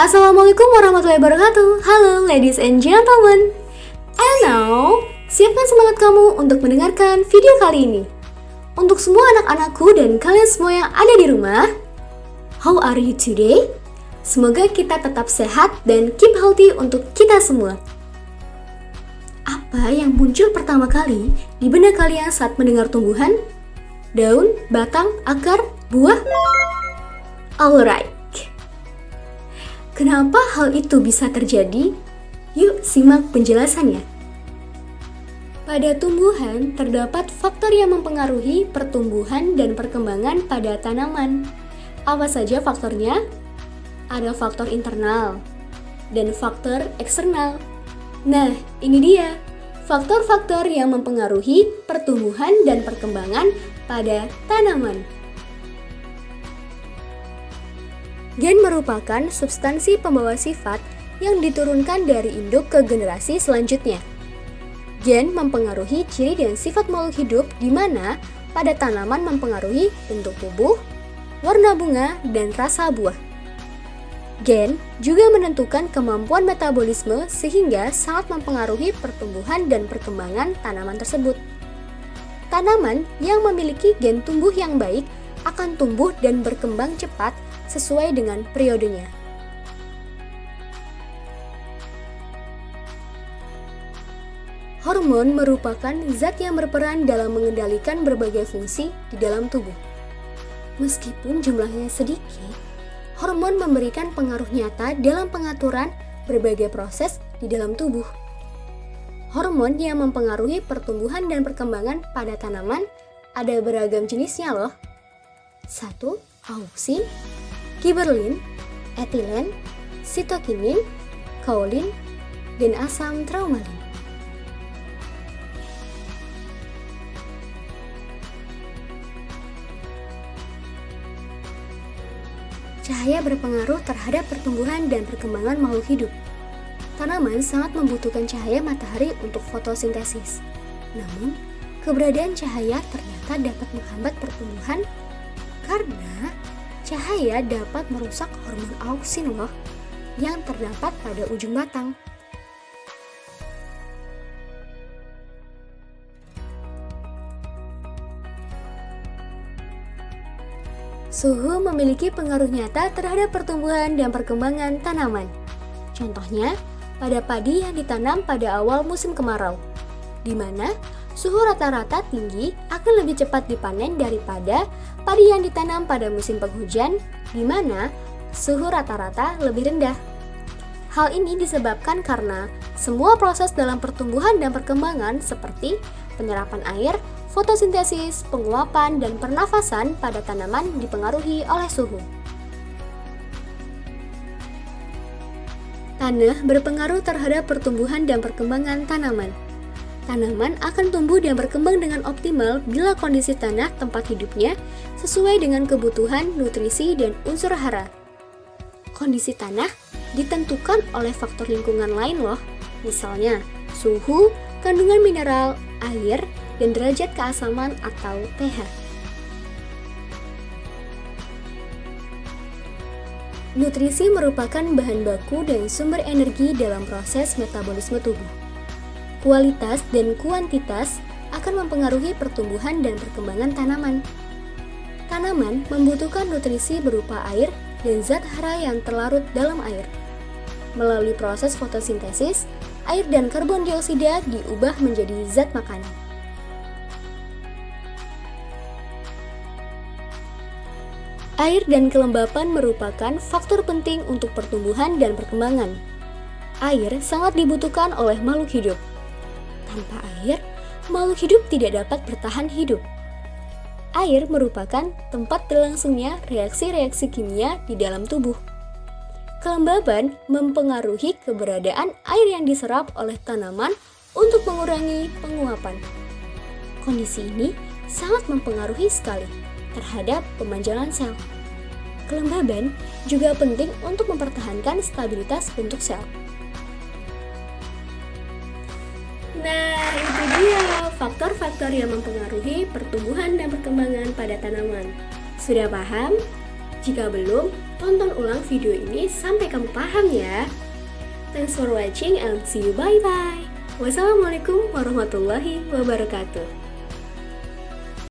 Assalamualaikum warahmatullahi wabarakatuh. Halo ladies and gentlemen. And now, siapkan semangat kamu untuk mendengarkan video kali ini. Untuk semua anak-anakku dan kalian semua yang ada di rumah, how are you today? Semoga kita tetap sehat dan keep healthy untuk kita semua. Apa yang muncul pertama kali di benak kalian saat mendengar tumbuhan? Daun, batang, akar, buah? Alright. Kenapa hal itu bisa terjadi? Yuk simak penjelasannya. Pada tumbuhan, terdapat faktor yang mempengaruhi pertumbuhan dan perkembangan pada tanaman. Apa saja faktornya? Ada faktor internal dan faktor eksternal. Nah, ini dia. Faktor-faktor yang mempengaruhi pertumbuhan dan perkembangan pada tanaman. Gen merupakan substansi pembawa sifat yang diturunkan dari induk ke generasi selanjutnya. Gen mempengaruhi ciri dan sifat makhluk hidup di mana pada tanaman mempengaruhi bentuk tubuh, warna bunga, dan rasa buah. Gen juga menentukan kemampuan metabolisme sehingga sangat mempengaruhi pertumbuhan dan perkembangan tanaman tersebut. Tanaman yang memiliki gen tumbuh yang baik akan tumbuh dan berkembang cepat sesuai dengan periodenya. Hormon merupakan zat yang berperan dalam mengendalikan berbagai fungsi di dalam tubuh. Meskipun jumlahnya sedikit, hormon memberikan pengaruh nyata dalam pengaturan berbagai proses di dalam tubuh. Hormon yang mempengaruhi pertumbuhan dan perkembangan pada tanaman ada beragam jenisnya loh. 1. Auksin, giberlin, etilen, sitokinin, kaolin, dan asam traumalin. Cahaya berpengaruh terhadap pertumbuhan dan perkembangan makhluk hidup. Tanaman sangat membutuhkan cahaya matahari untuk fotosintesis. Namun, keberadaan cahaya ternyata dapat menghambat pertumbuhan karena cahaya dapat merusak hormon auksin loh yang terdapat pada ujung batang. Suhu memiliki pengaruh nyata terhadap pertumbuhan dan perkembangan tanaman. Contohnya, pada padi yang ditanam pada awal musim kemarau, di mana suhu rata-rata tinggi akan lebih cepat dipanen daripada padi yang ditanam pada musim penghujan, di mana suhu rata-rata lebih rendah. Hal ini disebabkan karena semua proses dalam pertumbuhan dan perkembangan seperti penyerapan air, fotosintesis, penguapan, dan pernafasan pada tanaman dipengaruhi oleh suhu. Tanah berpengaruh terhadap pertumbuhan dan perkembangan tanaman. Tanaman akan tumbuh dan berkembang dengan optimal bila kondisi tanah tempat hidupnya sesuai dengan kebutuhan nutrisi dan unsur hara. Kondisi tanah ditentukan oleh faktor lingkungan lain loh, misalnya suhu, kandungan mineral, air, dan derajat keasaman atau pH. Nutrisi merupakan bahan baku dan sumber energi dalam proses metabolisme tubuh. Kualitas dan kuantitas akan mempengaruhi pertumbuhan dan perkembangan tanaman. Tanaman membutuhkan nutrisi berupa air dan zat hara yang terlarut dalam air. Melalui proses fotosintesis, air dan karbon dioksida diubah menjadi zat makanan. Air dan kelembapan merupakan faktor penting untuk pertumbuhan dan perkembangan. Air sangat dibutuhkan oleh makhluk hidup. Tanpa air, makhluk hidup tidak dapat bertahan hidup. Air merupakan tempat berlangsungnya reaksi-reaksi kimia di dalam tubuh. Kelembaban mempengaruhi keberadaan air yang diserap oleh tanaman untuk mengurangi penguapan. Kondisi ini sangat mempengaruhi sekali terhadap pemanjangan sel. Kelembaban juga penting untuk mempertahankan stabilitas bentuk sel. Nah, itu dia faktor-faktor yang mempengaruhi pertumbuhan dan perkembangan pada tanaman. Sudah paham? Jika belum, tonton ulang video ini sampai kamu paham ya. Thanks for watching and see you bye-bye. Wassalamualaikum warahmatullahi wabarakatuh.